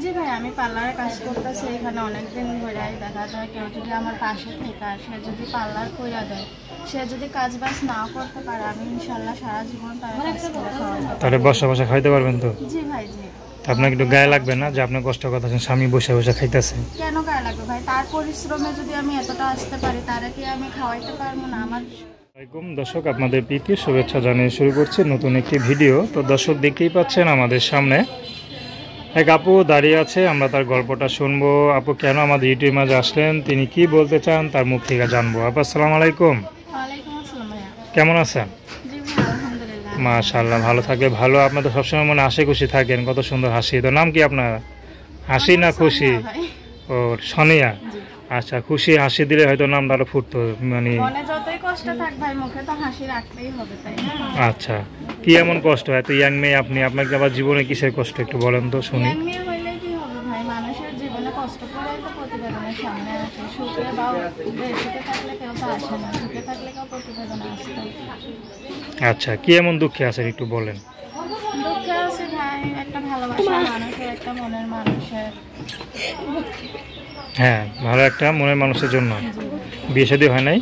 জি ভাই, আমি পার্লারে কাজ করতেছি এখানে অনেকদিন ধরেই। দেখা যায় কেউ যদি আমার পাশে থেকে আর সে যদি পার্লার কইরা দেয়, সে যদি কাজ বাজ নাও করতে পারে, আমি ইনশাল্লাহ সারা জীবন তার কাজ করে খাওয়াতে তাহলে পারবো। বসে বসে খাইতে পারবেন তো? জি ভাই, জি। আপনাকে একটু গায়ে লাগবে না যে আপনি কষ্ট করতেছেন, স্বামী বসে বসে খাইতেছে? কেন গায়ে লাগবে ভাই? তার পরিশ্রমে যদি আমি এতটা আসতে পারি, তারে কি আমি খাওয়াইতে পারবো না? আমার আসসালামাইকুম দর্শক, আপনাদের প্রীতি শুভেচ্ছা জানিয়ে শুরু করছি নতুন একটি ভিডিও। তো দর্শক, দেখতেই পাচ্ছেন আমাদের সামনে এক আপু দাঁড়িয়ে আছে। আমরা তার গল্পটা শুনবো। আপু কেন আমাদের ইউটিউব মাঝে আসলেন, তিনি কি বলতে চান, তার মুখ থেকে জানবো। আপু আসসালামু আলাইকুম, ওয়ালাইকুম আসসালাম ভাইয়া। কেমন আছেন? জি ভাই, আলহামদুলিল্লাহ। মাশাআল্লাহ, ভালো থাকলে ভালো। আপনাদের সবসময় মনে হাসি খুশি থাকেন, কত সুন্দর হাসি। তো নাম কি আপনার? হাসি না খুশি? সোনিয়া ভাই। ও, সোনিয়া। জি। আচ্ছা, খুশি হাসি দিলে হয়তো নামটা আরো ফুটতো, মানে। মনে যতই কষ্ট থাক ভাই, মুখে তো হাসি রাখতেই হবে, তাই না? আচ্ছা, কি এমন কষ্ট? এত ইয়াং মেয়ে আপনি, আপনাকে আবার জীবনে কিসের কষ্ট একটু বলেন তো শুনি। ইয়াং মেয়ে হইলে কি হবে ভাই? মানুষের জীবনে কষ্ট করেই তো প্রতিবেদনের সামনে আসে। সুখে বা সুখে থাকলে কেউ তো আসে না, সুখে থাকলে কেউ প্রতিবেদনে আসতো। আচ্ছা, কি এমন দুঃখে আছেন একটু বলেন। দুঃখে আছে ভাই, একটা ভালোবাসার মানুষের, একটা মনের মানুষের। হ্যাঁ, ভালো একটা মনের মানুষের জন্য। জি ভাই। বিয়ে শাদী হয় নাই?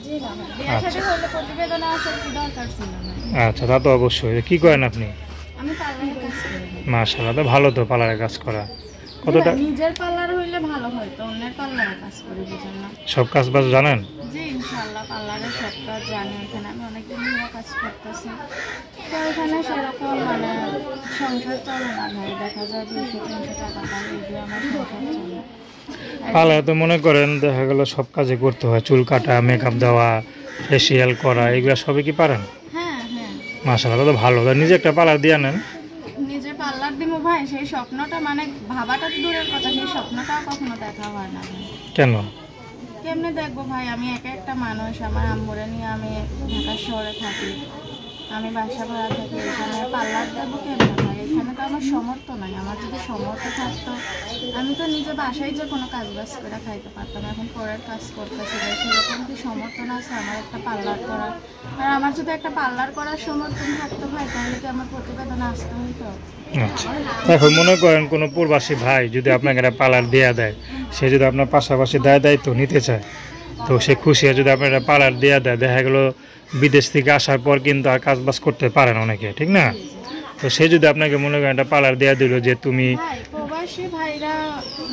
জি না ভাই, বিয়ে শাদী হলে প্রতিবেদনে আসার কি দরকার ছিল না? আচ্ছা, তা তো অবশ্যই। কি করেন আপনি? আমি পার্লারে কাজ করি ভাই। মাশাআল্লাহ, তো ভালো তো পার্লারে কাজ করা। জি কতটা ভাই, নিজের পার্লার হইলে ভালো হয়তো, অন্যের পার্লারে কাজ করি, বুঝেন না? সব কাজ বাজ জানেন? জি ইনশাল্লাহ পার্লারের সব কাজ জানি। এখানে আমি অনেকদিন ধরে কাজ করতেছি। তো এখানে সেরকম মানে সংসার চলে না ভাই। দেখা যায় 200-300 টাকা পাই, এই দিয়ে আমার সংসার চলে। পার্লারে তো মনে করেন দেখা গেল সব কাজে করতে হয়, চুল কাটা, মেকআপ দেওয়া, ফেসিয়াল করা, এগুলো সবই কি পারেন? হ্যাঁ হ্যাঁ। মাশাআল্লাহ, তো ভালো। তা নিজে একটা পার্লার দিয়ে নেন। নিজে পার্লার দিব ভাই, সেই স্বপ্নটা মানে ভাবাটা তো দূরের কথা, সেই স্বপ্নটাও কখনো দেখা হয় না ভাই। কেন? কেমনে দেখবো ভাই? আমি একা একটা মানুষ, আমার আম্মুরে নিয়ে আমি ঢাকা শহরে থাকি, আমি বাসা ভাড়া থাকি। এখানে পার্লার দেবো কেমনে ভাই? এখানে তো আমার সামর্থ্য নাই। আমার যদি সামর্থ্য থাকতো, আমি তো নিজে বাসায় যে কোনো কাজ বাজ করে খাইতে পারতাম। এখন পরের কাজ করতেছি ভাই, সেরকম কি সমর্থন আছে আমার একটা পার্লার করার? আর আমার যদি একটা পার্লার করার সমর্থন থাকতো ভাই, তাহলে কি আমার প্রতিবেদন আসতে হইতো? আচ্ছা, এখন মনে করেন কোনো প্রবাসী ভাই যদি আপনাকে একটা পার্লার দেয়া দেয়, সে যদি আপনার পাশাপাশি দায়িত্ব নিতে চায়, তো সে খুশি হয়। যদি আপনার একটা পার্লার দেয়া দেয়, দেখা গেলো বিদেশ থেকে আসার পর কিন্তু আর কাজ বাজ করতে পারেন অনেকে, ঠিক না? তো সে যদি আপনাকে মনে করেন একটা পার্লার দেয়া দিল যে তুমি। ভাই প্রবাসী ভাইরা,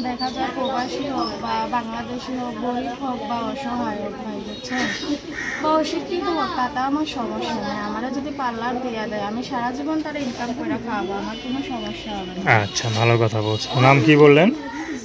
দেখা যায় প্রবাসী হোক বা বাংলাদেশি হোক, গরিব হোক বা অসহায় হোক ভাই, বুঝছেন, বা অশিক্ষিত হোক, তাতে আমার সমস্যা নেই। আমারও যদি পার্লার দেওয়া দেয়, আমি সারা জীবন তারা ইনকাম করে খাওয়াবো, আমার কোনো সমস্যা হবে না। আচ্ছা, ভালো কথা বলছেন। নাম কি বললেন?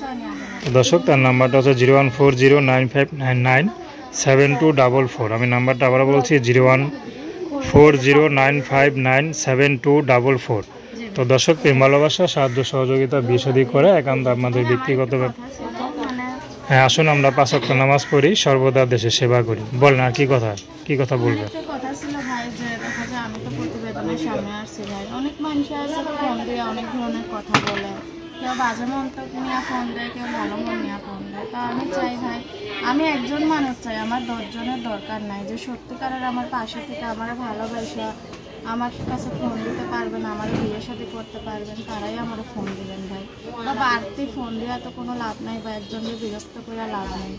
সোনিয়া তো দর্শক, তার নাম্বারটা হচ্ছে 0140959972444। আমি নাম্বারটা আবার বলছি, 01409597244। জি তো দর্শক, প্রেম ভালোবাসা সাহায্য সহযোগিতা বিয়ে শাদী করে একান্ত আপনাদের ব্যক্তিগত ব্যাপার। কথা ছিল মানে, হ্যাঁ, আসুন আমরা 5 ওয়াক্ত নামাজ পড়ি, সর্বদা দেশের সেবা করি। বলেন, আর কি কথা, কি কথা বলবেন? একটা কথা ছিল ভাই, যে দেখা যায় আমি তো প্রতিবেদনের সামনে আসছি ভাই, অনেক মানুষ আছে ফোন দিয়ে অনেক ধরনের কথা বলে, কেউ বাজে মন্তব্য নিয়ে ফোন দেয়, কেউ ভালো মন নিয়ে ফোন দেয়। তো আমি চাই ভাই, আমি একজন মানুষ চাই, আমার 10 জনের দরকার নাই। যে সত্যিকারের আমার পাশে থেকে আমার ভালোবাসা, আমার কাছে ফোন দিতে পারবেন, আমার বিয়ে শাদী করতে পারবেন, তারাই আমার ফোন দিবেন ভাই। বা বাড়তি ফোন দেওয়া তো কোনো লাভ নাই, বা একজনকে বিরক্ত করে লাভ নেই।